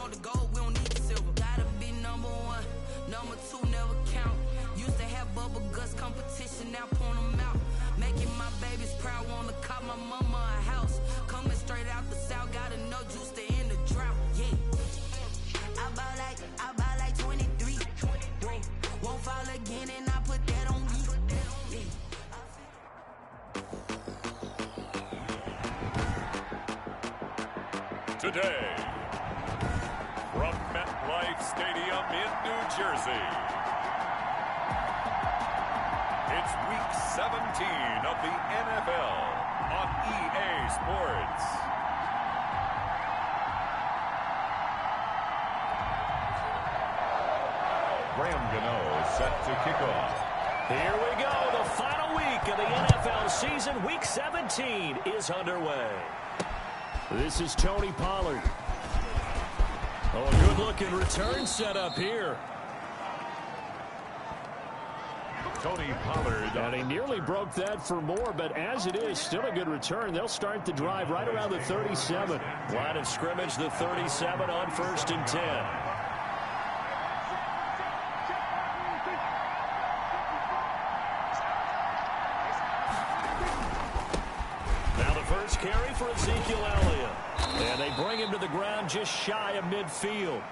want the gold, we don't need the silver. Gotta be number one, number two never count. Used to have bubble guts competition, now point them out. Making my babies proud, wanna cop my mama a house. Coming straight out the south, got enough juice to end the drought. Yeah, I bought like 23. Whoa, won't fall again, and I put that on me. Yeah. Today, from MetLife Stadium in New Jersey, it's Week 17 of the NFL on EA Sports. Graham Gano set to kick off. Here we go. The final week of the NFL season. Week 17 is underway. This is Tony Pollard. Oh, a good-looking return setup here. Tony Pollard. And he nearly broke that for more, but as it is, still a good return. They'll start the drive right around the 37. Line of scrimmage, the 37 on 1st and 10. Carry for Ezekiel Elliott. And they bring him to the ground just shy of midfield.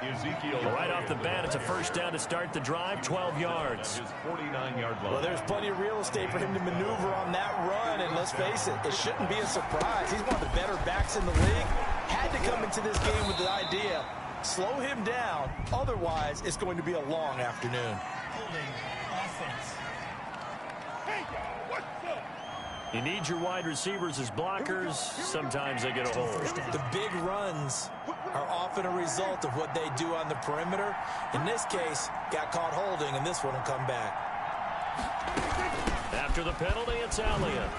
Ezekiel right off the bat, it's a first down to start the drive, 12 yards. His 49-yard line. Well, there's plenty of real estate for him to maneuver on that run, and let's face it, it shouldn't be a surprise. He's one of the better backs in the league. Had to come into this game with the idea, slow him down, otherwise it's going to be a long afternoon. You need your wide receivers as blockers. Sometimes they get a hold. The big runs are often a result of what they do on the perimeter. In this case, got caught holding, and this one will come back. After the penalty, it's Elliott.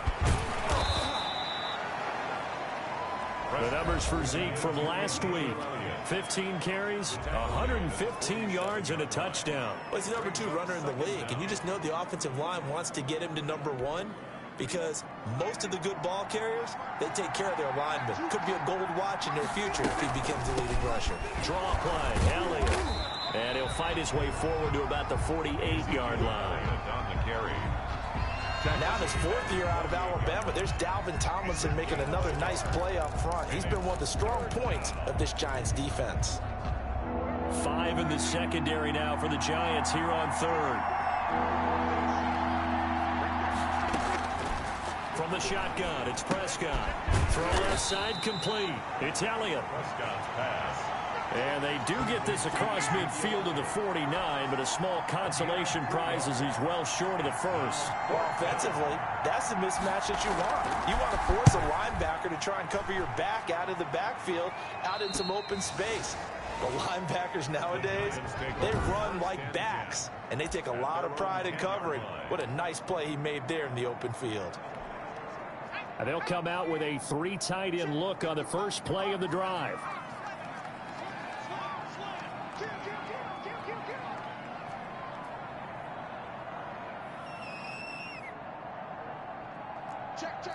The numbers for Zeke from last week. 15 carries, 115 yards, and a touchdown. Well, he's the number 2 runner in the league, and you just know the offensive line wants to get him to number 1. Because most of the good ball carriers, they take care of their linemen. Could be a gold watch in their future if he becomes the leading rusher. Draw play, Elliott. And he'll fight his way forward to about the 48-yard line. On the carry. Now in his 4th year out of Alabama, there's Dalvin Tomlinson making another nice play up front. He's been one of the strong points of this Giants defense. 5 in the secondary now for the Giants here on 3rd. From the shotgun, it's Prescott. Throw left side complete. It's Elliott. Prescott's pass. And they do get this across midfield to the 49, but a small consolation prize as he's well short of the first. Well, offensively, that's the mismatch that you want. You want to force a linebacker to try and cover your back out of the backfield, out in some open space. The linebackers nowadays, they run like backs, and they take a lot of pride in covering. What a nice play he made there in the open field. And they'll come out with a 3 tight end look on the first play of the drive. Check. 60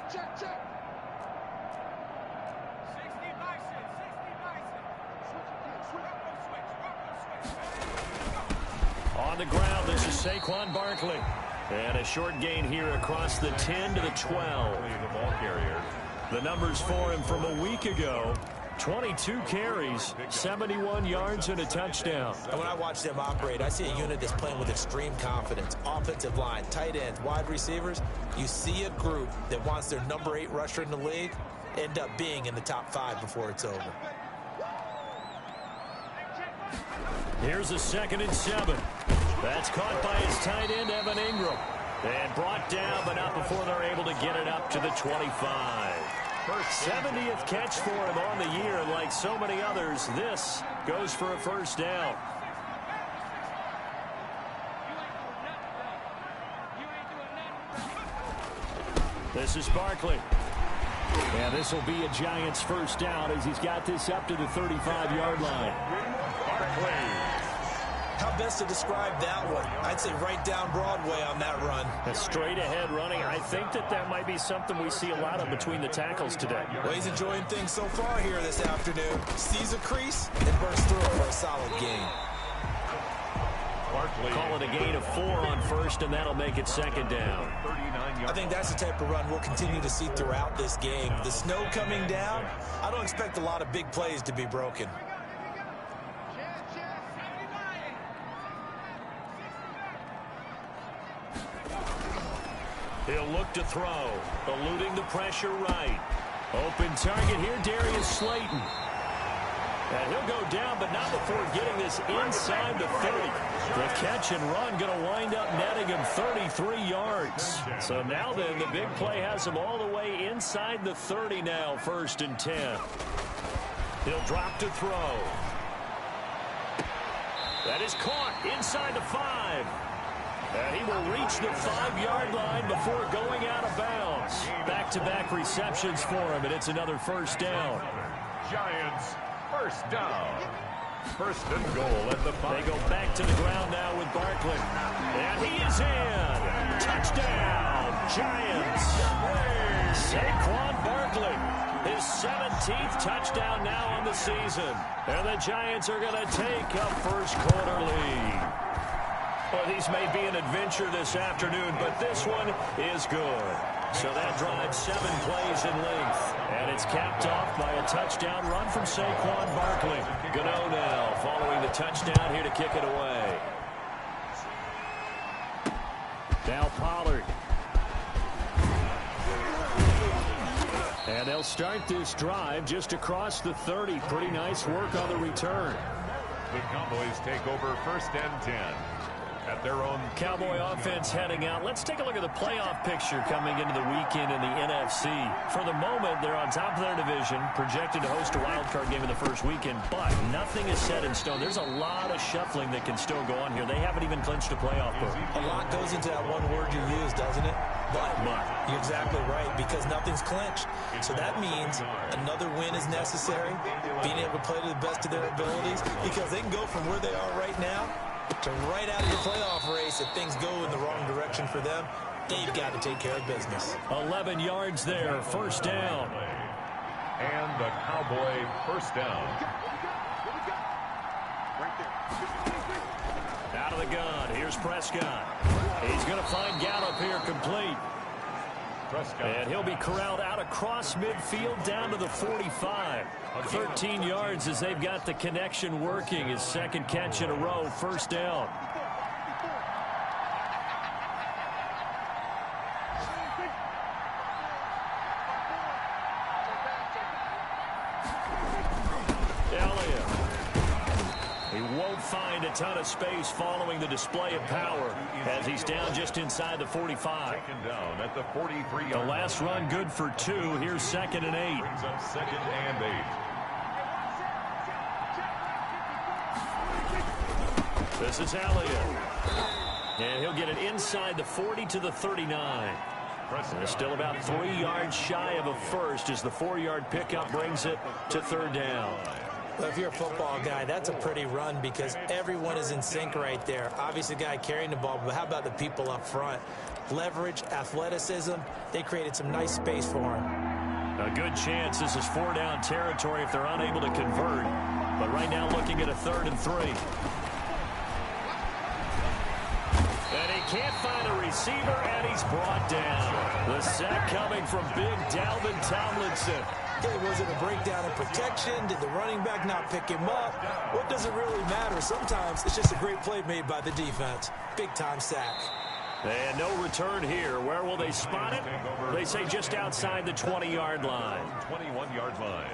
Bison. Switch. On the ground, this is Saquon Barkley. And a short gain here across the 10 to the 12. The ball carrier. The numbers for him from a week ago. 22 carries, 71 yards, and a touchdown. And when I watch them operate, I see a unit that's playing with extreme confidence. Offensive line, tight ends, wide receivers. You see a group that wants their number 8 rusher in the league end up being in the top 5 before it's over. Here's a 2nd and 7. That's caught by his tight end, Evan Ingram. And brought down, but not before they're able to get it up to the 25. First 70th catch for him on the year. Like so many others, this goes for a first down. This is Barkley. And this will be a Giants first down as he's got this up to the 35-yard line. Barkley. How best to describe that one? I'd say right down Broadway on that run. A straight ahead running. I think that might be something we see a lot of between the tackles today. Well, he's enjoying things so far here this afternoon. Sees a crease and bursts through it for a solid gain. Call it a gain of 4 on first, and that'll make it second down. I think that's the type of run we'll continue to see throughout this game. The snow coming down, I don't expect a lot of big plays to be broken. He'll look to throw, eluding the pressure right. Open target here, Darius Slayton. And he'll go down, but not before getting this inside the 30. The catch and run going to wind up netting him 33 yards. So now then, the big play has him all the way inside the 30 now, 1st and 10. He'll drop to throw. That is caught inside the 5. And he will reach the 5-yard line before going out of bounds. Back-to-back receptions for him, and it's another 1st down. Giants, 1st down. 1st and goal at the 5. They go back to the ground now with Barkley. And he is in. Touchdown, Giants. Saquon Barkley, his 17th touchdown now on the season. And the Giants are going to take a first-quarter lead. Well, these may be an adventure this afternoon, but this one is good. So that drives 7 plays in length. And it's capped off by a touchdown run from Saquon Barkley. Gano now following the touchdown here to kick it away. Now Pollard. And they'll start this drive just across the 30. Pretty nice work on the return. The Cowboys take over 1st and 10. At their own Cowboy offense heading out. Let's take a look at the playoff picture coming into the weekend in the NFC. For the moment, they're on top of their division, projected to host a wild card game in the first weekend, but nothing is set in stone. There's a lot of shuffling that can still go on here. They haven't even clinched a playoff berth. A lot goes into that one word you use, doesn't it? But you're exactly right, because nothing's clinched. So that means another win is necessary, being able to play to the best of their abilities, because they can go from where they are right now to right out of the playoff race. If things go in the wrong direction for them, they've got to take care of business. 11 yards there, 1st down. And the Cowboy 1st down. Out of the gun, here's Prescott. He's going to find Gallup here complete. And he'll be corralled out across midfield down to the 45. 13 yards as they've got the connection working. His 2nd catch in a row, 1st down. He won't find a ton of space following the display of power as he's down just inside the 45. Taken down at the 43. The last run good for 2. Here's 2nd and 8. Brings up 2nd and 8. This is Elliott. And he'll get it inside the 40 to the 39. And it's still about 3 yards shy of a first as the 4-yard pickup brings it to 3rd down. Well, if you're a football guy, that's a pretty run because everyone is in sync right there. Obviously, the guy carrying the ball, but how about the people up front? Leverage, athleticism, they created some nice space for him. A good chance this is 4-down territory if they're unable to convert. But right now looking at a 3rd and 3. And he can't find a receiver, and he's brought down. The sack coming from big Dalvin Tomlinson. Okay, was it a breakdown in protection? Did the running back not pick him up? What does it really matter? Sometimes it's just a great play made by the defense. Big-time sack. And no return here. Where will they spot it? They say just outside the 20-yard line. 21-yard line.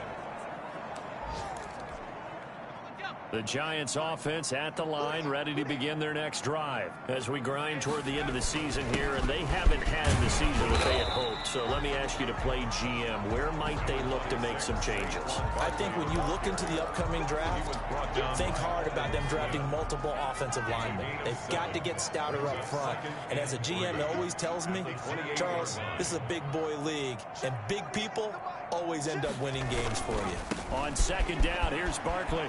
The Giants offense at the line, ready to begin their next drive as we grind toward the end of the season here, and they haven't had the season that they had hoped. So let me ask you to play GM. Where might they look to make some changes? I think when you look into the upcoming draft, think hard about them drafting multiple offensive linemen. They've got to get stouter up front. And as a GM always tells me, Charles, this is a big boy league, and big people always end up winning games for you. On 2nd down, here's Barkley.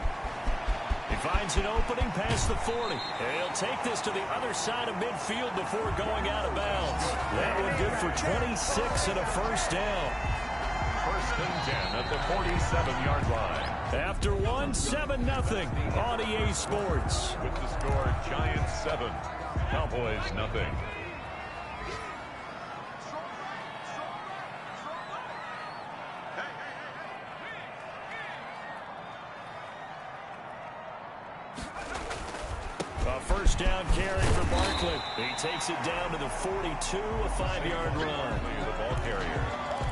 He finds an opening past the 40. And he'll take this to the other side of midfield before going out of bounds. That one good for 26 and a first down. First and 10 at the 47-yard line. After one, 7-0 on EA Sports. With the score, Giants 7, Cowboys 0. A first down carry for Barkley. He takes it down to the 42, a 5-yard run. The ball carrier.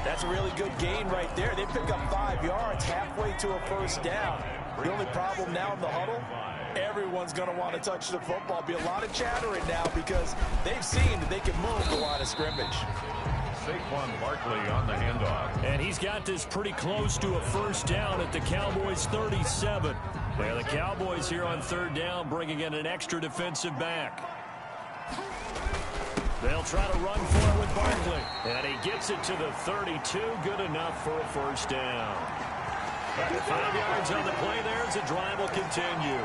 That's a really good gain right there. They pick up 5 yards halfway to a first down. The only problem now in the huddle, everyone's going to want to touch the football. Be a lot of chattering now because they've seen that they can move the line of scrimmage. Saquon Barkley on the handoff. And he's got this pretty close to a first down at the Cowboys' 37. Well, the Cowboys here on third down bringing in an extra defensive back. They'll try to run for it with Barkley. And he gets it to the 32. Good enough for a first down. 5 yards on the play there as the drive will continue.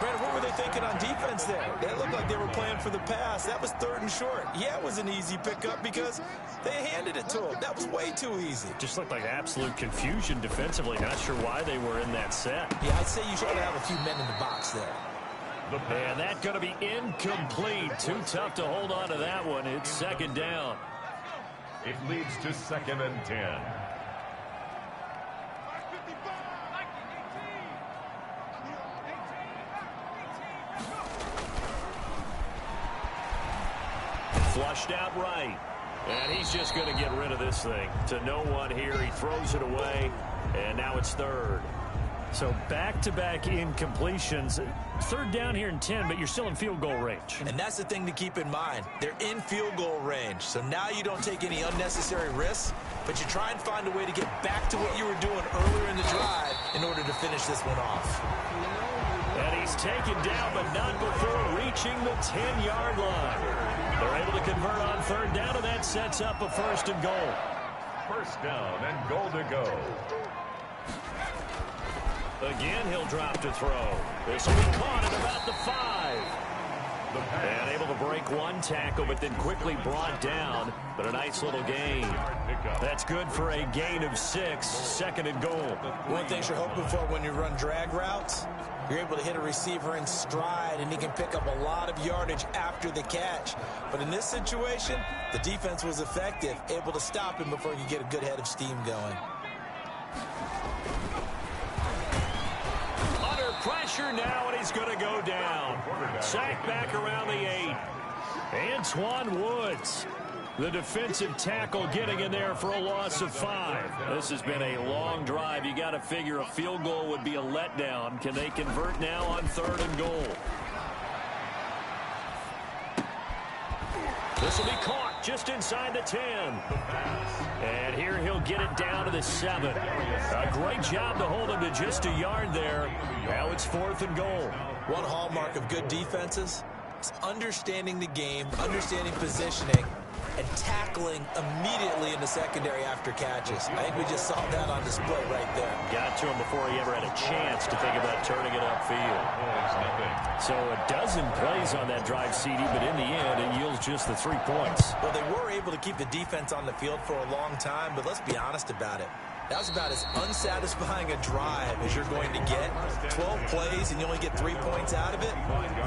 Brandon, what were they thinking on defense there? They looked like they were playing for the pass. That was 3rd and short. Yeah, it was an easy pickup because they handed it to them. That was way too easy. Just looked like absolute confusion defensively. Not sure why they were in that set. Yeah, I'd say you should have a few men in the box there. And that's going to be incomplete. Too tough to hold on to that one. It's second down. It leads to 2nd and 10. Flushed out right. And he's just going to get rid of this thing. To no one here. He throws it away. And now it's 3rd. So back-to-back incompletions. 3rd down here in 10, but you're still in field goal range. And that's the thing to keep in mind. They're in field goal range. So now you don't take any unnecessary risks, but you try and find a way to get back to what you were doing earlier in the drive in order to finish this one off. And he's taken down, but not before reaching the 10-yard line. They're able to convert on 3rd down, and that sets up a 1st and goal. First down and goal to go. Again, he'll drop to throw. This will be caught at about the 5. And able to break one tackle, but then quickly brought down. But a nice little gain. That's good for a gain of 6, 2nd and goal. One thing you're hoping for when you run drag routes, you're able to hit a receiver in stride, and he can pick up a lot of yardage after the catch. But in this situation, the defense was effective, able to stop him before you get a good head of steam going. Pressure now, and he's going to go down. Sacked back around the 8. Antoine Woods, the defensive tackle, getting in there for a loss of 5. This has been a long drive. You got to figure a field goal would be a letdown. Can they convert now on 3rd and goal? This will be caught just inside the 10. And here he'll get it down to the 7. A great job to hold him to just a yard there. Now it's 4th and goal. One hallmark of good defenses is understanding the game, understanding positioning, and tackling immediately in the secondary after catches. I think we just saw that on display right there. Got to him before he ever had a chance to think about turning it upfield. So a dozen plays on that drive, CD, but in the end, it yields just the 3 points. Well, they were able to keep the defense on the field for a long time, but let's be honest about it. That was about as unsatisfying a drive as you're going to get. 12 plays and you only get 3 points out of it.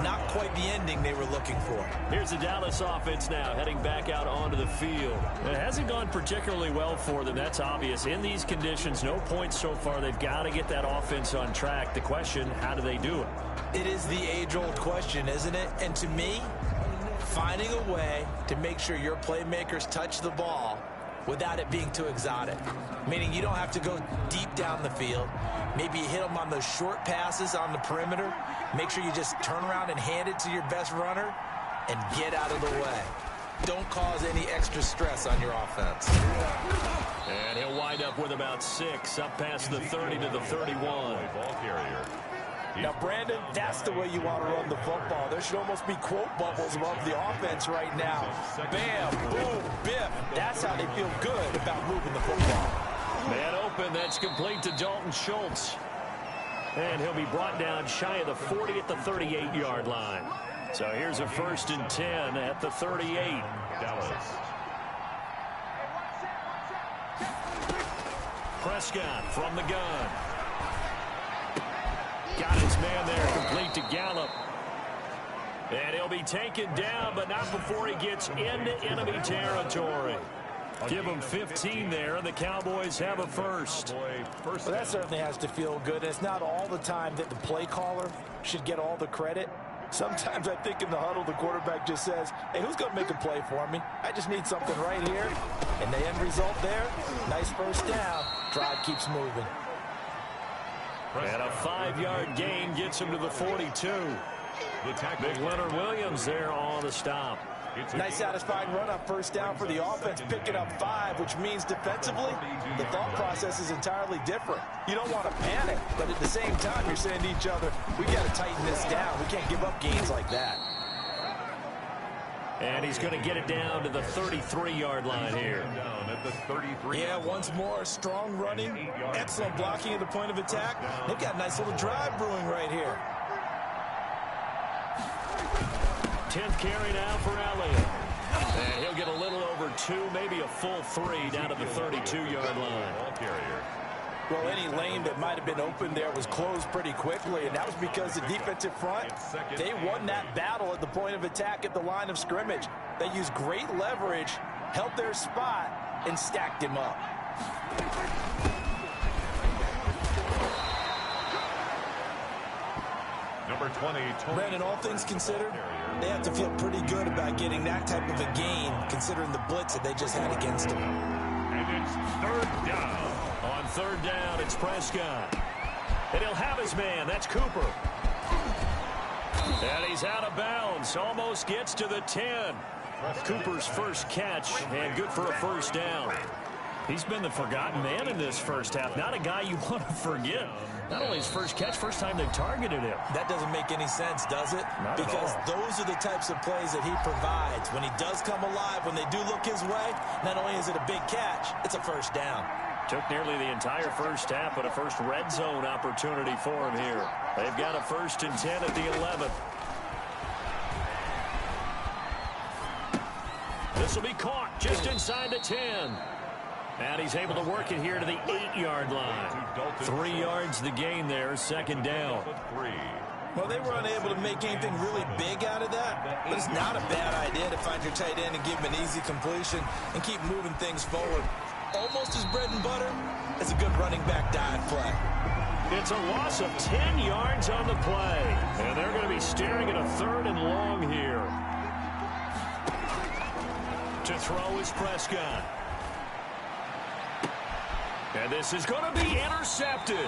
Not quite the ending they were looking for. Here's the Dallas offense now heading back out onto the field. It hasn't gone particularly well for them. That's obvious. In these conditions, no points so far. They've got to get that offense on track. The question, how do they do it? It is the age-old question, isn't it? And to me, finding a way to make sure your playmakers touch the ball without it being too exotic. Meaning you don't have to go deep down the field. Maybe you hit them on those short passes on the perimeter. Make sure you just turn around and hand it to your best runner and get out of the way. Don't cause any extra stress on your offense. And he'll wind up with about 6, up past the 30 to the 31. Ball carrier. Now, Brandon, that's the way you want to run the football. There should almost be quote bubbles above the offense right now. Bam, boom, biff. That's how they feel good about moving the football. Man open, that's complete to Dalton Schultz. And he'll be brought down shy of the 40 at the 38-yard line. So here's a 1st and 10 at the 38. Dallas. Prescott from the gun. Got his man there, complete to Gallup. And he'll be taken down, but not before he gets into enemy territory. Give him 15 there, and the Cowboys have a first. Well, that certainly has to feel good. And it's not all the time that the play caller should get all the credit. Sometimes I think in the huddle, the quarterback just says, hey, who's going to make a play for me? I just need something right here. And the end result there, nice first down. Drive keeps moving. And a 5-yard gain gets him to the 42. Big Leonard Williams there on the stop. Nice satisfying run up first down for the offense, picking up 5, which means defensively, the thought process is entirely different. You don't want to panic, but at the same time, you're saying to each other, we got to tighten this down. We can't give up gains like that. And he's going to get it down to the 33-yard line here. Yeah, once more, strong running, excellent blocking at the point of attack. They've got a nice little drive brewing right here. 10th carry now for Elliott. And he'll get a little over 2, maybe a full 3 down to the 32-yard line. Well, any lane that might have been open there was closed pretty quickly, and that was because the defensive front, they won that battle at the point of attack at the line of scrimmage. They used great leverage, held their spot, and stacked him up. Number 20, Brandon, all things considered, they have to feel pretty good about getting that type of a gain, considering the blitz that they just had against them. And it's 3rd down. On 3rd down, it's Prescott. And he'll have his man. That's Cooper. And he's out of bounds. Almost gets to the 10. Cooper's first catch, and good for a first down. He's been the forgotten man in this first half. Not a guy you want to forget. Not only his first catch, first time they've targeted him. That doesn't make any sense, does it? Not because at all. those are the types of plays that he provides. When he does come alive, when they do look his way, not only is it a big catch, it's a first down. Took nearly the entire first half, but a first red zone opportunity for him here. They've got a 1st and 10 at the 11th. This will be caught just inside the 10. And he's able to work it here to the 8-yard line. 3 yards the gain there, 2nd down. Well, they were unable to make anything really big out of that, but it's not a bad idea to find your tight end and give him an easy completion and keep moving things forward. Almost as bread and butter as a good running back dive play. It's a loss of 10 yards on the play. And they're going to be staring at a 3rd and long here. To throw is Prescott. And this is going to be intercepted.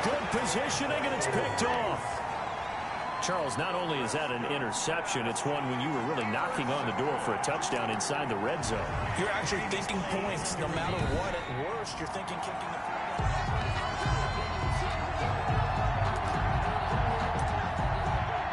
Good positioning, and it's picked off. Charles, not only is that an interception, it's one when you were really knocking on the door for a touchdown inside the red zone. You're actually thinking points. No matter what, at worst, you're thinking kicking the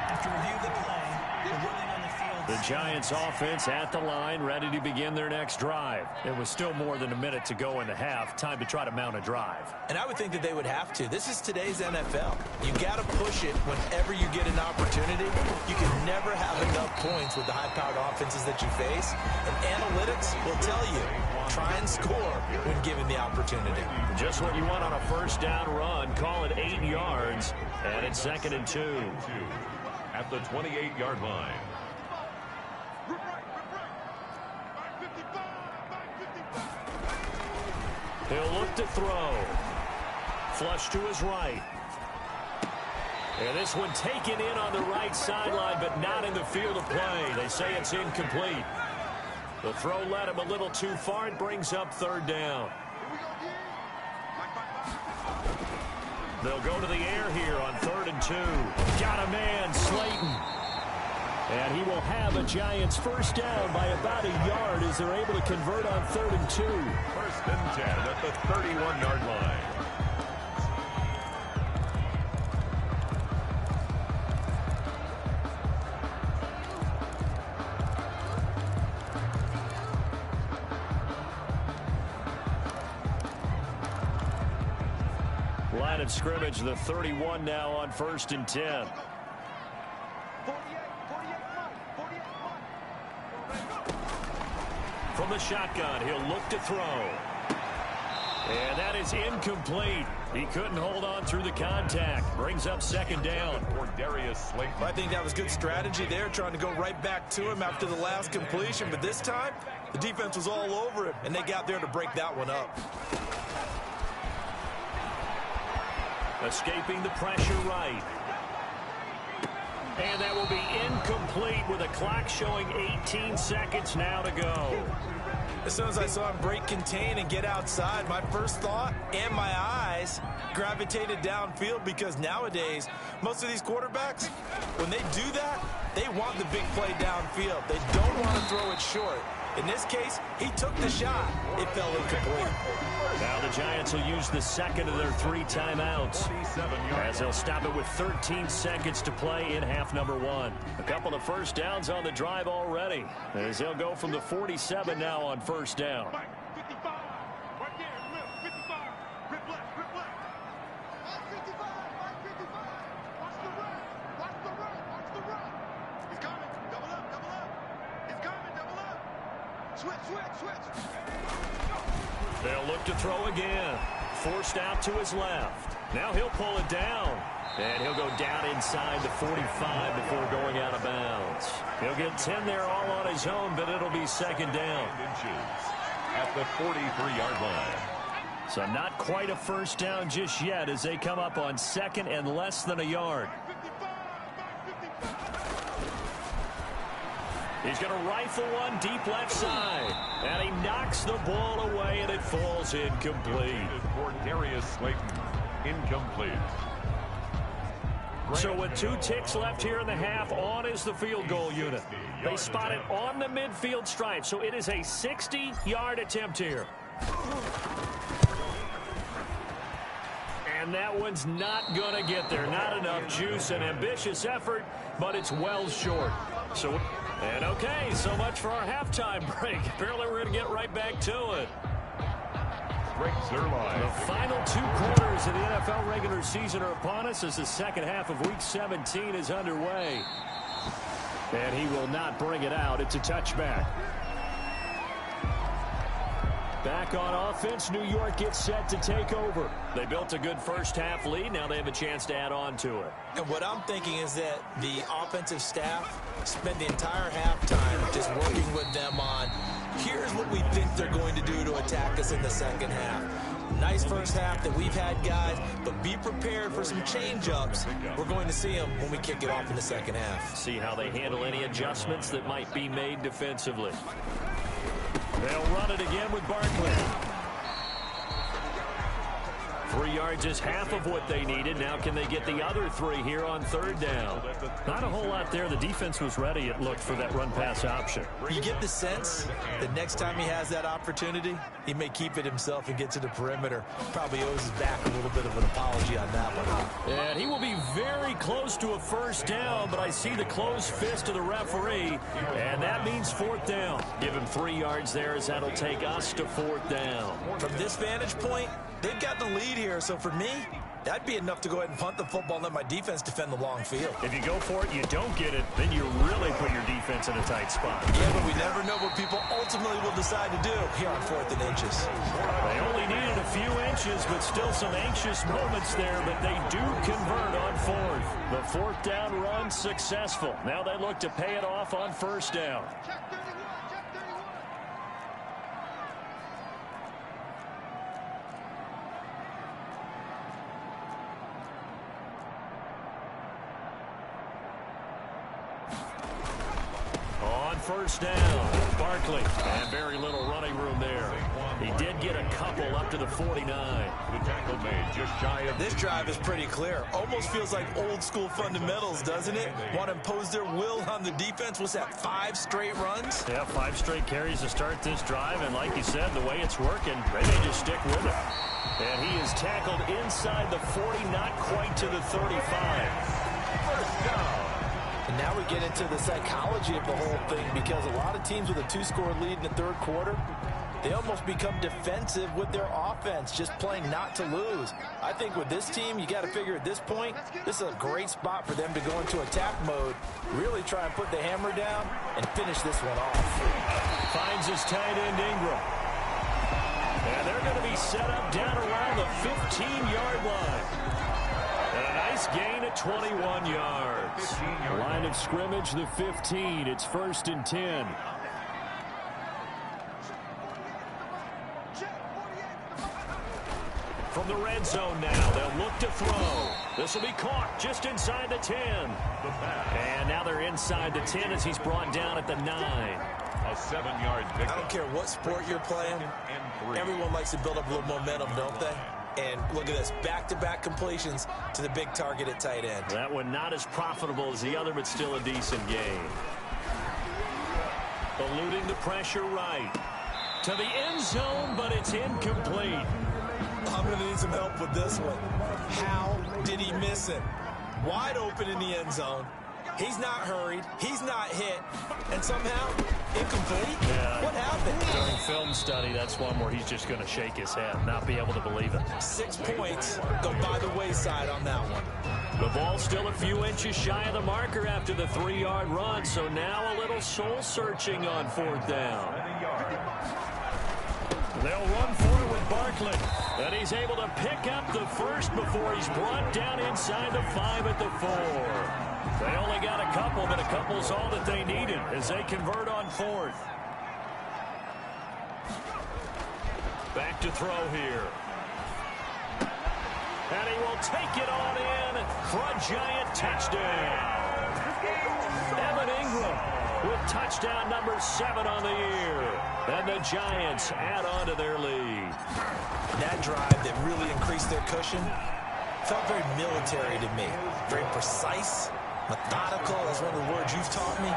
After review the play, we're running on the field. The Giants offense at the line, ready to begin their next drive. It was still more than a minute to go in the half. Time to try to mount a drive. And I would think that they would have to. This is today's NFL. You got to push it whenever you get an opportunity. You can never have enough points with the high-powered offenses that you face. And analytics will tell you, try and score when given the opportunity. Just what you want on a first down run. Call it 8 yards. And it's 2nd and 2. At the 28-yard line. He'll look to throw. Flush to his right. And this one taken in on the right sideline, but not in the field of play. They say it's incomplete. The throw led him a little too far. It brings up 3rd down. They'll go to the air here on 3rd and 2. Got a man, Slayton. And he will have a Giants first down by about a yard as they're able to convert on 3rd and 2. 1st and 10 at the 31-yard line. line of scrimmage, the 31 now on 1st and 10. From the shotgun, he'll look to throw. And that is incomplete. He couldn't hold on through the contact. Brings up 2nd down. I think that was good strategy there, trying to go right back to him after the last completion. But this time, the defense was all over him, and they got there to break that one up. Escaping the pressure right. And that will be incomplete with a clock showing 18 seconds now to go. As soon as I saw him break contain and get outside, my first thought and my eyes gravitated downfield, because nowadays, most of these quarterbacks, when they do that, they want the big play downfield. They don't want to throw it short. In this case, he took the shot. It fell incomplete. Now the Giants will use the 2nd of their 3 timeouts, as they'll stop it with 13 seconds to play in half number 1. A couple of first downs on the drive already, as they'll go from the 47 now on 1st down. 55. Right there. 55. Rip left. Rip left. 55. 55. Watch the run. Watch the run. Watch the run. He's coming. Double up. Double up. He's coming. Double up. Switch. Switch. Switch. They'll look to throw again. Forced out to his left. Now he'll pull it down. And he'll go down inside the 45 before going out of bounds. He'll get 10 there all on his own, but it'll be 2nd down. At the 43-yard line. So not quite a first down just yet, as they come up on 2nd and less than a yard. He's going to rifle one deep left side. And he knocks the ball away, and it falls incomplete. For Darius Slayton, incomplete. So with 2 ticks left here in the half, on is the field goal unit. They spot it on the midfield stripe, so it is a 60-yard attempt here. And that one's not going to get there. Not enough juice. An ambitious effort, but it's well short. And okay, so much for our halftime break. Apparently we're going to get right back to it. The final 2 quarters of the NFL regular season are upon us as the second half of Week 17 is underway. And he will not bring it out. It's a touchback. Back on offense, New York gets set to take over. They built a good first half lead. Now they have a chance to add on to it. And what I'm thinking is that the offensive staff spent the entire halftime just working with them on, here's what we think they're going to do to attack us in the second half. Nice first half that we've had, guys, but be prepared for some change-ups. We're going to see them when we kick it off in the second half. See how they handle any adjustments that might be made defensively. They'll run it again with Barkley. 3 yards is half of what they needed. Now can they get the other 3 here on 3rd down? Not a whole lot there. The defense was ready, it looked, for that run-pass option. You get the sense that next time he has that opportunity, he may keep it himself and get to the perimeter. Probably owes his back a little bit of an apology on that one. And he will be very close to a first down, but I see the closed fist of the referee, and that means 4th down. Give him 3 yards there, as that'll take us to 4th down. From this vantage point, they've got the lead here, so for me, that'd be enough to go ahead and punt the football and let my defense defend the long field. If you go for it, you don't get it, then you really put your defense in a tight spot. Yeah, but we never know what people ultimately will decide to do here on 4th and inches. They only needed a few inches, but still some anxious moments there, but they do convert on 4th. The 4th down run successful. Now they look to pay it off on 1st down. First down, Barkley, and very little running room there. He did get a couple up to the 49. The tackle made just shy of. This drive is pretty clear. Almost feels like old school fundamentals, doesn't it? Want to impose their will on the defense. What's that, 5 straight runs? Yeah, 5 straight carries to start this drive, and like you said, the way it's working, they may just stick with it. And he is tackled inside the 40, not quite to the 35. First down. And now we get into the psychology of the whole thing, because a lot of teams with a 2-score lead in the 3rd quarter, They almost become defensive with their offense, just playing not to lose. I think with this team, you got to figure at this point, this is a great spot for them to go into attack mode, really try and put the hammer down and finish this one off. Finds his tight end Ingram. And they're going to be set up down around the 15-yard line. And a nice gain at 21 yards. Line of scrimmage, the 15. It's 1st and 10. From the red zone now, they'll look to throw. This will be caught just inside the 10. And now they're inside the 10 as he's brought down at the 9. A 7-yard pickup. I don't care what sport you're playing. Everyone likes to build up a little momentum, don't they? And look at this, back-to-back completions to the big target at tight end. That one not as profitable as the other, but still a decent gain. Eluding the pressure right. To the end zone, but it's incomplete. I'm going to need some help with this one. How did he miss it? Wide open in the end zone. He's not hurried. He's not hit. And somehow, incomplete? Yeah. What happened? During film study, that's one where he's just going to shake his head, not be able to believe it. 6 points go by the wayside on that one. The ball's still a few inches shy of the marker after the 3-yard run, so now a little soul-searching on 4th down. They'll run for it with Barkley, and he's able to pick up the first before he's brought down inside the 5 at the 4. They only got a couple, but a couple's all that they needed as they convert on 4th. Back to throw here. And he will take it on in for a giant touchdown. Evan Ingram with touchdown number 7 on the year. And the Giants add on to their lead. That drive that really increased their cushion felt very military to me. Very precise, methodical. That's one of the words you've taught me.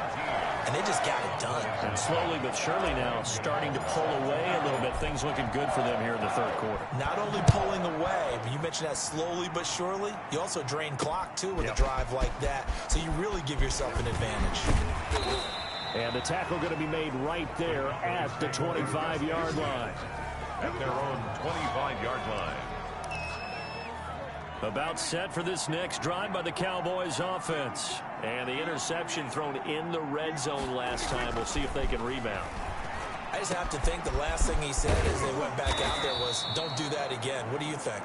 And they just got it done. And slowly but surely now starting to pull away a little bit. Things looking good for them here in the 3rd quarter. Not only pulling away, but you mentioned that slowly but surely. You also drain clock, too, with a drive like that. So you really give yourself an advantage. And the tackle going to be made right there at the 25-yard line. At their own 25-yard line. About set for this next drive by the Cowboys offense. And the interception thrown in the red zone last time. We'll see if they can rebound. I just have to think the last thing he said as they went back out there was, don't do that again. What do you think?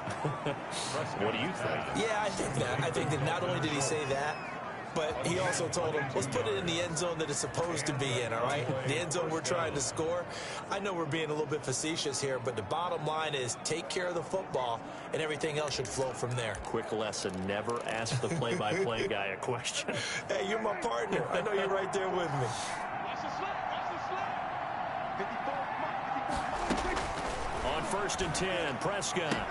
What do you think? Yeah, I think that. I think that not only did he say that, but he also told him, let's put it in the end zone that it's supposed to be in, all right? The end zone we're trying to score. I know we're being a little bit facetious here, but the bottom line is take care of the football, and everything else should flow from there. Quick lesson, never ask the play-by-play guy a question. Hey, you're my partner. I know you're right there with me. Watch the slap. Watch the slap. 54. On 1st and 10, Prescott.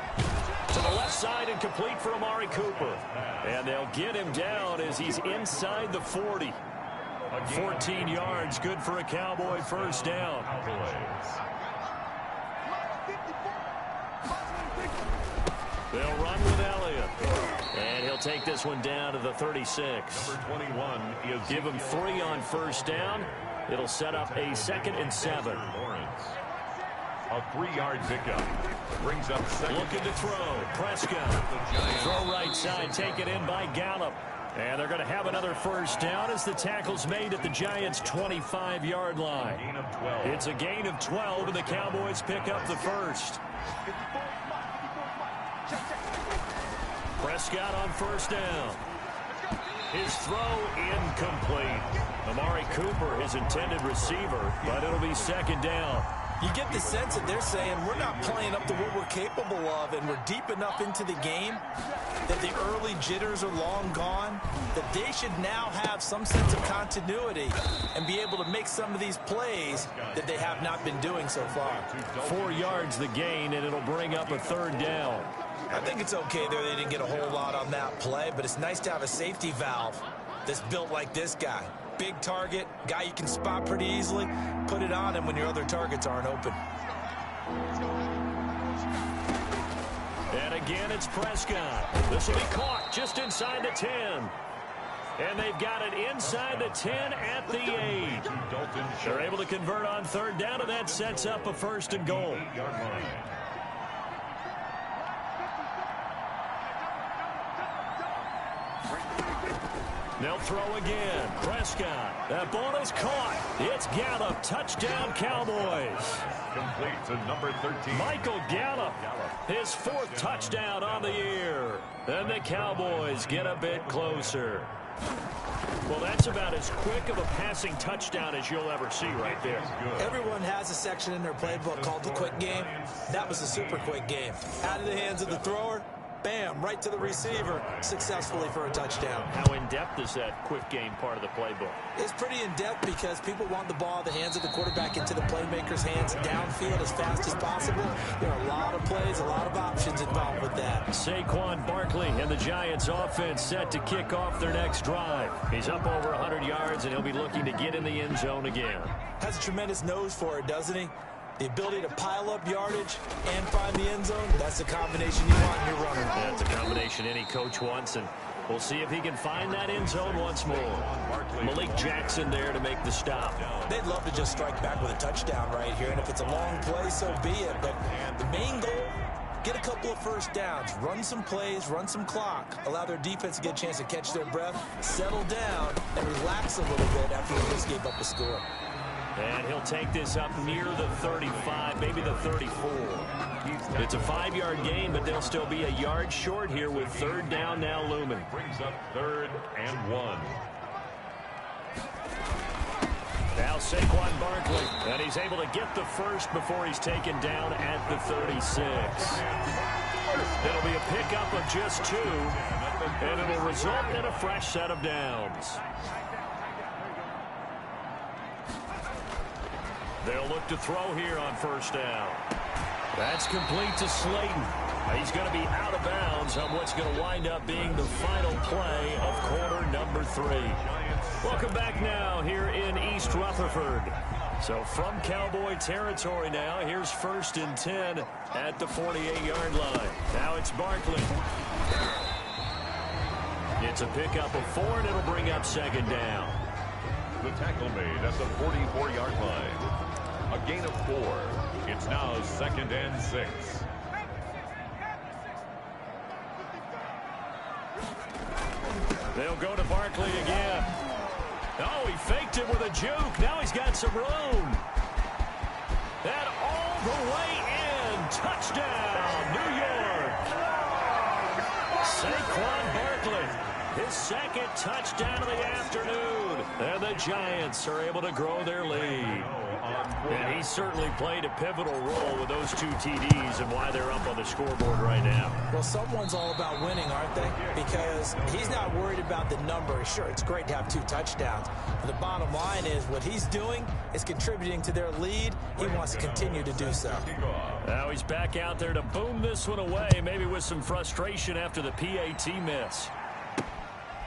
To the left side and complete for Amari Cooper. And they'll get him down as he's inside the 40. 14 yards, good for a Cowboy 1st down. They'll run with Elliott. And he'll take this one down to the 36. Number 21 is... Give him 3 on 1st down. It'll set up a 2nd and 7. Lawrence. A 3-yard pickup. Brings up 2nd. Looking to throw. Prescott. Throw right side. Taken in by Gallup. And they're going to have another 1st down as the tackle's made at the Giants' 25-yard line. Gain of 12. It's a gain of 12, and the Cowboys pick up the 1st. Prescott on 1st down. His throw incomplete. Amari Cooper, his intended receiver, but it'll be 2nd down. You get the sense that they're saying we're not playing up to what we're capable of, and we're deep enough into the game that the early jitters are long gone, that they should now have some sense of continuity and be able to make some of these plays that they have not been doing so far. 4 yards the gain, and it'll bring up a 3rd down. I think it's okay there they didn't get a whole lot on that play, but it's nice to have a safety valve that's built like this guy. Big target, guy you can spot pretty easily. Put it on him when your other targets aren't open. And again, it's Prescott. This will be caught just inside the 10. And they've got it inside the 10 at the 8. They're able to convert on third down, and that sets up a 1st and goal. They'll throw again. Prescott. That ball is caught. It's Gallup. Touchdown, Cowboys. Complete to number 13. Michael Gallup. His 4th touchdown on the year. And the Cowboys get a bit closer. Well, that's about as quick of a passing touchdown as you'll ever see right there. Everyone has a section in their playbook called the quick game. That was a super quick game. Out of the hands of the thrower, bam, right to the receiver, successfully for a touchdown. How in-depth is that quick game part of the playbook? It's pretty in-depth because people want the ball in the hands of the quarterback into the playmaker's hands downfield as fast as possible. There are a lot of plays, a lot of options involved with that. Saquon Barkley and the Giants offense set to kick off their next drive. He's up over 100 yards, and he'll be looking to get in the end zone again. Has a tremendous nose for it, doesn't he? The ability to pile up yardage and find the end zone, that's the combination you want in your runner. That's a combination any coach wants, and we'll see if he can find that end zone once more. Malik Jackson there to make the stop. They'd love to just strike back with a touchdown right here, and if it's a long play, so be it. But the main goal, get a couple of first downs, run some plays, run some clock, allow their defense to get a chance to catch their breath, settle down, and relax a little bit after they just gave up a score. And he'll take this up near the 35, maybe the 34. It's a 5-yard gain, but they'll still be a yard short here with third down now looming. Brings up 3rd and 1. Now Saquon Barkley, and he's able to get the first before he's taken down at the 36. It'll be a pickup of just 2, and it'll result in a fresh set of downs. They'll look to throw here on first down. That's complete to Slayton. He's going to be out of bounds on what's going to wind up being the final play of quarter number 3. Welcome back now here in East Rutherford. So from Cowboy territory now, here's 1st and 10 at the 48-yard line. Now it's Barkley. It's a pickup of 4, and it'll bring up 2nd down. The tackle made at the 44-yard line. A gain of 4. It's now 2nd and 6. They'll go to Barkley again. Oh, he faked it with a juke. Now he's got some room. That all the way in. Touchdown, New York. Saquon Barkley, his 2nd touchdown of the afternoon. And the Giants are able to grow their lead. And he certainly played a pivotal role with those 2 TDs and why they're up on the scoreboard right now. Well, someone's all about winning, aren't they? Because he's not worried about the number. Sure, it's great to have 2 touchdowns. But the bottom line is what he's doing is contributing to their lead. He wants to continue to do so. Now he's back out there to boom this one away, maybe with some frustration after the PAT miss.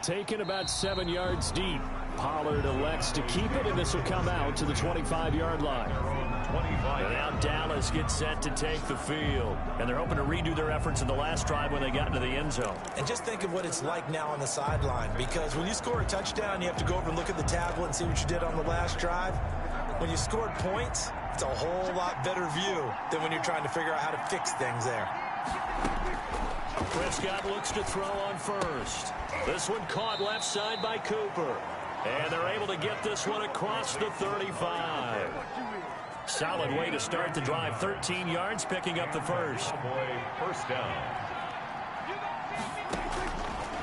Taken about 7 yards deep. Pollard elects to keep it, and this will come out to the 25-yard line. And now Dallas gets set to take the field. And they're hoping to redo their efforts in the last drive when they got into the end zone. And just think of what it's like now on the sideline, because when you score a touchdown, you have to go over and look at the tablet and see what you did on the last drive. When you scored points, it's a whole lot better view than when you're trying to figure out how to fix things there. Prescott looks to throw on first. This one caught left side by Cooper. And they're able to get this one across the 35. Solid way to start the drive. 13 yards, picking up the first. First down.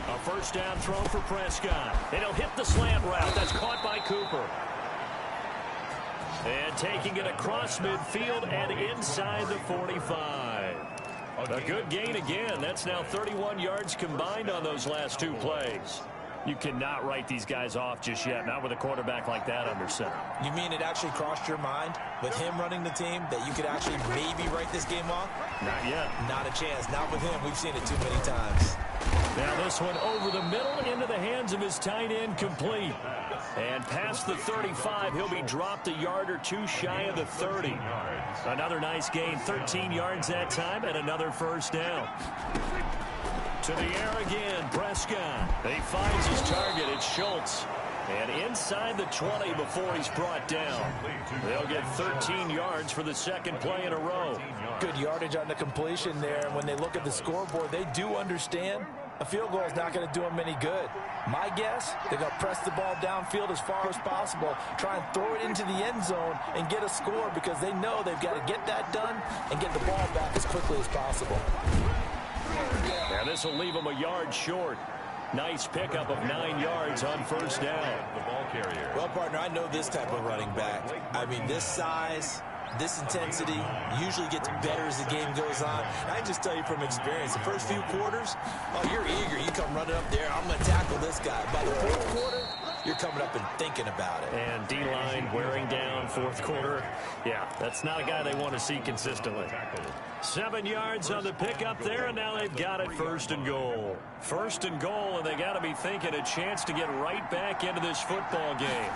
A first down throw for Prescott. And he'll hit the slant route. That's caught by Cooper. And taking it across midfield and inside the 45. A good gain again. That's now 31 yards combined on those last 2 plays. You cannot write these guys off just yet, not with a quarterback like that under center. You mean it actually crossed your mind with him running the team that you could actually maybe write this game off? Not yet. Not a chance. Not with him. We've seen it too many times. Now this one over the middle into the hands of his tight end, complete. And past the 35, he'll be dropped a yard or 2 shy of the 30. Another nice gain, 13 yards that time, and another first down. To the air again, Prescott. He finds his target. It's Schultz. And inside the 20 before he's brought down. They'll get 13 yards for the second play in a row. Good yardage on the completion there. And when they look at the scoreboard, they do understand a field goal is not going to do them any good. My guess, they're going to press the ball downfield as far as possible, try and throw it into the end zone and get a score because they know they've got to get that done and get the ball back as quickly as possible. And this will leave them a yard short. Nice pickup of 9 yards on first down. The ball carrier. Well, partner, I know this type of running back. I mean, this size, this intensity usually gets better as the game goes on. And I just tell you from experience, the first few quarters, oh, you're eager. You come running up there, I'm going to tackle this guy. By the fourth quarter, you're coming up and thinking about it. And D-line wearing down fourth quarter. Yeah, that's not a guy they want to see consistently. 7 yards on the pickup there, and now they've got it first and goal. First and goal, and they got to be thinking a chance to get right back into this football game.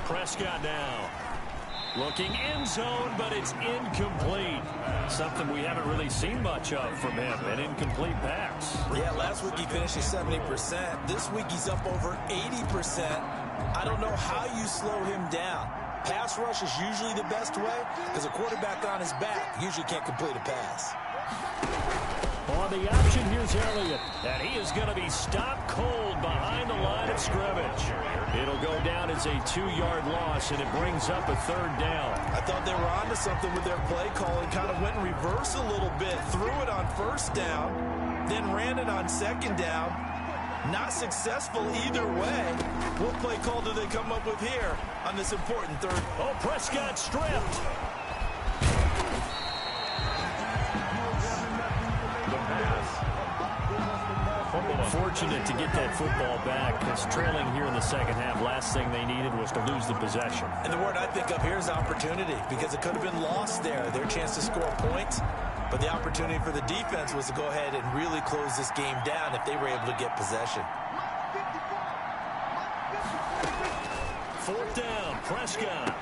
Prescott now. Looking end zone, but it's incomplete. Something we haven't really seen much of from him, an incomplete pass. Yeah, last week he finished at 70%. This week he's up over 80%. I don't know how you slow him down. Pass rush is usually the best way because a quarterback on his back usually can't complete a pass. On the option, here's Elliott. And he is going to be stopped cold behind the line of scrimmage. It'll go down as a 2-yard loss, and it brings up a third down. I thought they were onto something with their play calling. Kind of went in reverse a little bit. Threw it on first down, then ran it on second down. Not successful either way. What play call do they come up with here on this important third? Oh, Prescott stripped. Fortunate to get that football back because trailing here in the second half, last thing they needed was to lose the possession. And the word I think of here is opportunity because it could have been lost there. Their chance to score points, but the opportunity for the defense was to go ahead and really close this game down if they were able to get possession. Fourth down, Prescott.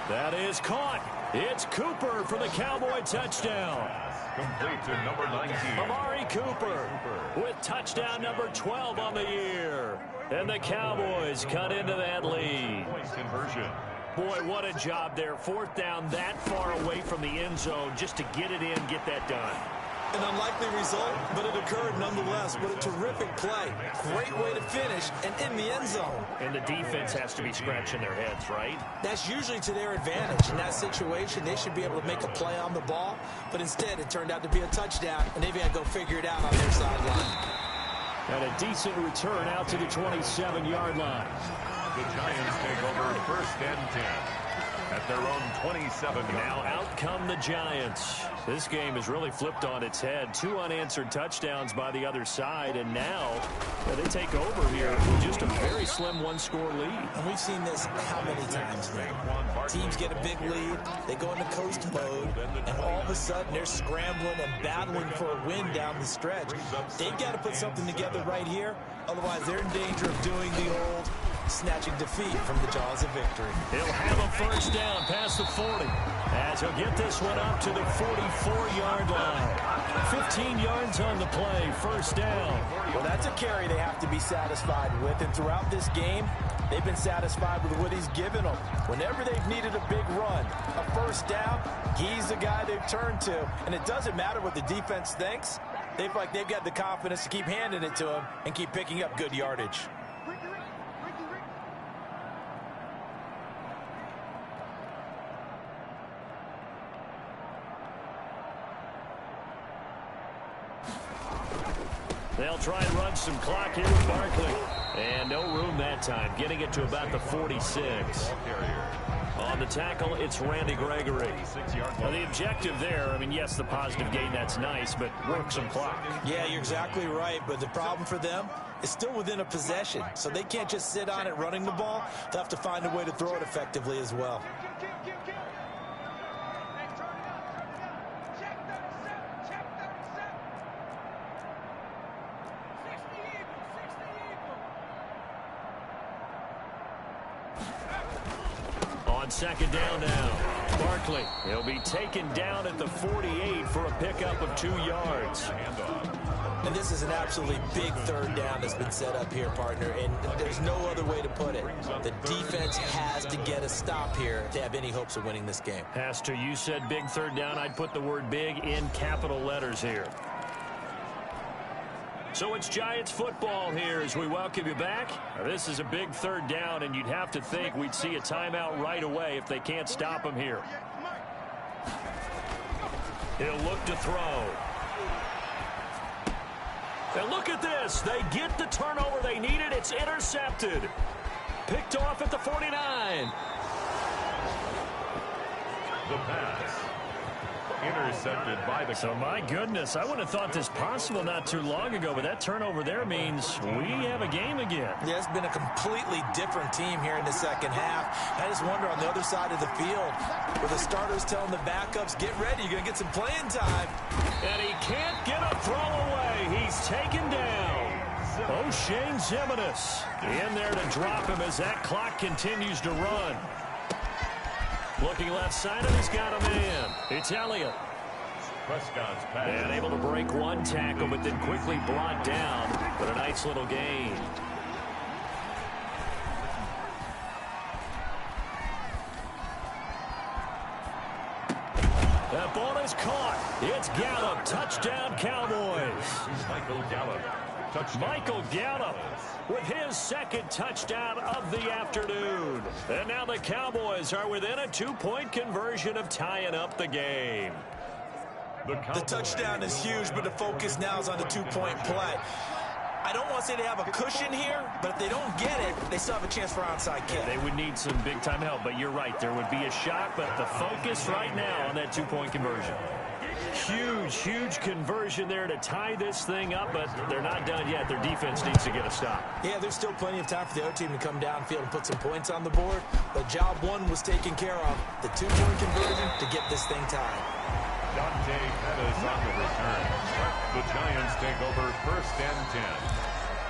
That is caught. It's Cooper for the Cowboy touchdown. Complete to number 19. Amari Cooper with touchdown number 12 on the year. And the Cowboys cut into that lead. Point conversion. Boy, what a job there. Fourth down that far away from the end zone just to get it in, get that done. An unlikely result, but it occurred nonetheless. What a terrific play. Great way to finish and in the end zone. And the defense has to be scratching their heads, right? That's usually to their advantage. In that situation, they should be able to make a play on the ball, but instead it turned out to be a touchdown, and they've got to go figure it out on their sideline. And a decent return out to the 27-yard line. The Giants take over first and 10. At their own 27. Now out come the Giants. This game is really flipped on its head. 2 unanswered touchdowns by the other side, and now they take over here with just a very slim one-score lead. And we've seen this how many times now? Teams get a big lead, they go into coast mode, and all of a sudden they're scrambling and battling for a win down the stretch. They've got to put something together right here, otherwise they're in danger of doing the old snatching defeat from the jaws of victory. He'll have a first down past the 40 as he'll get this one up to the 44-yard line. 15 yards on the play, first down. Well, that's a carry they have to be satisfied with, and throughout this game, they've been satisfied with what he's given them. Whenever they've needed a big run, a first down, he's the guy they've turned to, and it doesn't matter what the defense thinks. They feel like they've got the confidence to keep handing it to him and keep picking up good yardage. They'll try and run some clock here with Barkley. And no room that time, getting it to about the 46. On the tackle, it's Randy Gregory. Now, the objective there, I mean, yes, the positive gain, that's nice, but work some clock. Yeah, you're exactly right, but the problem for them is still within a possession, so they can't just sit on it running the ball. They'll have to find a way to throw it effectively as well. On second down now, Barkley. He'll be taken down at the 48 for a pickup of 2 yards. And this is an absolutely big third down that's been set up here, partner, and there's no other way to put it. The defense has to get a stop here to have any hopes of winning this game. Pastor, you said big third down. I'd put the word big in capital letters here. So it's Giants football here as we welcome you back. This is a big third down, and you'd have to think we'd see a timeout right away if they can't stop him here. He'll look to throw. And look at this. They get the turnover they needed. It's intercepted. Picked off at the 49. The pass. Intercepted by the... So, my goodness, I wouldn't have thought this possible not too long ago, but that turnover there means we have a game again. Yeah, it's been a completely different team here in the second half. I just wonder on the other side of the field, where the starters telling the backups, get ready, you're going to get some playing time. And he can't get a throw away. He's taken down. O'Shane Zimenez in there to drop him as that clock continues to run. Looking left side, and he's got a man. It's Elliott. Prescott's pass. And able to break one tackle, but then quickly brought down. But a nice little gain. That ball is caught. It's Gallup. Touchdown, Cowboys. Michael Gallup. Touchdown. Michael Gallup with his second touchdown of the afternoon. And now the Cowboys are within a 2-point conversion of tying up the game. The touchdown is huge, but the focus now is on the 2-point play. I don't want to say they have a cushion here, but if they don't get it, they still have a chance for onside kick. They would need some big-time help, but you're right. There would be a shot, but the focus right now on that 2-point conversion. Huge, huge conversion there to tie this thing up, but they're not done yet. Their defense needs to get a stop. Yeah, there's still plenty of time for the other team to come downfield and put some points on the board, but job one was taken care of. The 2-point conversion to get this thing tied. Dante Pettis on the return. The Giants take over 1st and 10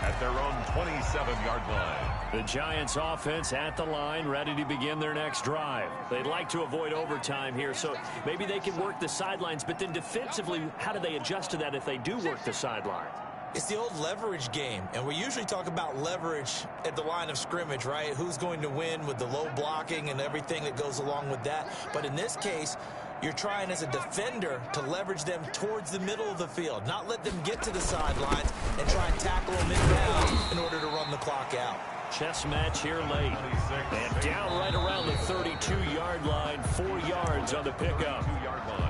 at their own 27-yard line. The Giants offense at the line, ready to begin their next drive. They'd like to avoid overtime here, so maybe they can work the sidelines, but then defensively, how do they adjust to that if they do work the sideline? It's the old leverage game, and we usually talk about leverage at the line of scrimmage, right? Who's going to win with the low blocking and everything that goes along with that. But in this case, you're trying as a defender to leverage them towards the middle of the field, not let them get to the sidelines and try and tackle them inbound in order to run the clock out. Chess match here late. And down right around the 32-yard line, 4 yards on the pickup.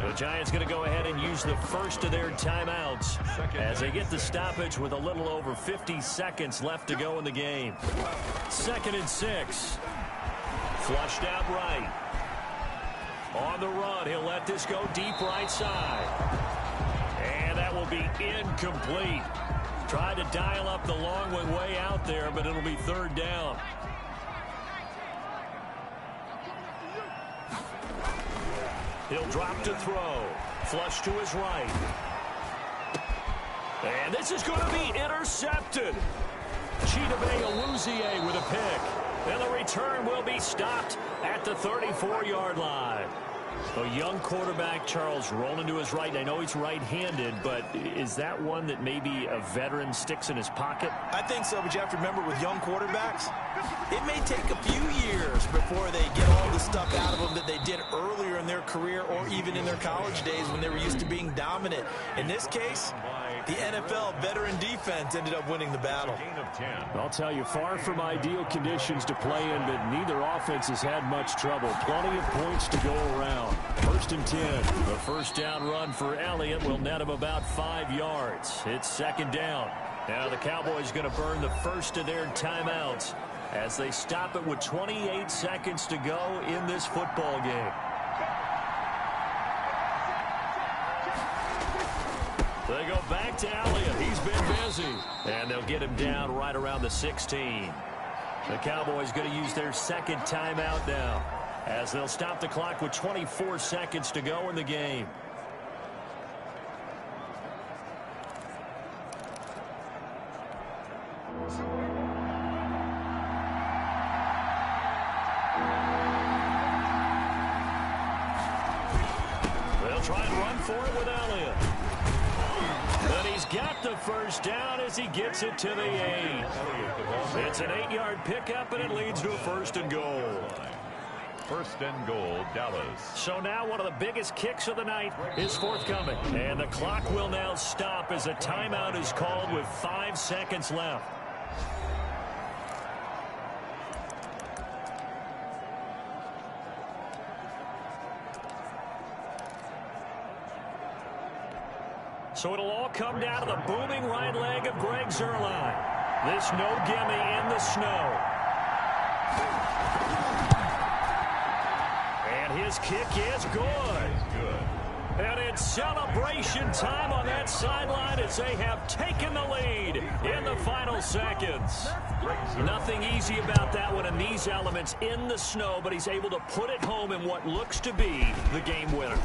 The Giants going to go ahead and use the first of their timeouts as they get the stoppage with a little over 50 seconds left to go in the game. 2nd and 6. Flushed out right. On the run, he'll let this go deep right side. And that will be incomplete. Tried to dial up the long one way out there, but it'll be 3rd down. He'll drop to throw. Flush to his right. And this is going to be intercepted. Chidobe Awuzie with a pick. And the return will be stopped at the 34-yard line. A young quarterback, Charles, rolling to his right. I know he's right-handed, but is that one that maybe a veteran sticks in his pocket? I think so, but you have to remember with young quarterbacks, it may take a few years before they get all the stuff out of them that they did earlier in their career or even in their college days when they were used to being dominant. In this case, the NFL veteran defense ended up winning the battle. I'll tell you, far from ideal conditions to play in, but neither offense has had much trouble. Plenty of points to go around. 1st and 10. The first down run for Elliott will net him about 5 yards. It's 2nd down. Now the Cowboys going to burn the first of their timeouts as they stop it with 28 seconds to go in this football game. They go back to Elliott. He's been busy. And they'll get him down right around the 16. The Cowboys going to use their 2nd timeout now as they'll stop the clock with 24 seconds to go in the game. They'll try and run for it with Elliott. Then he's got the first down as he gets it to the 8. It's an 8-yard pickup, and it leads to a 1st and goal. 1st and goal, Dallas. So now one of the biggest kicks of the night is forthcoming. And the clock will now stop as a timeout is called with 5 seconds left. So it'll all come down to the booming right leg of Greg Zuerlein. This no gimme in the snow. And his kick is good. And it's celebration time on that sideline as they have taken the lead in the final seconds. Nothing easy about that one in these elements in the snow, but he's able to put it home in what looks to be the game winner.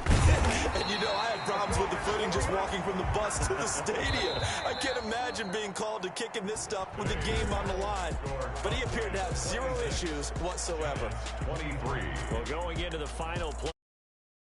And you know, I had problems with the footing just walking from the bus to the stadium. I can't imagine being called to kicking this stuff with the game on the line. But he appeared to have 0 issues whatsoever. 23. Well, going into the final play.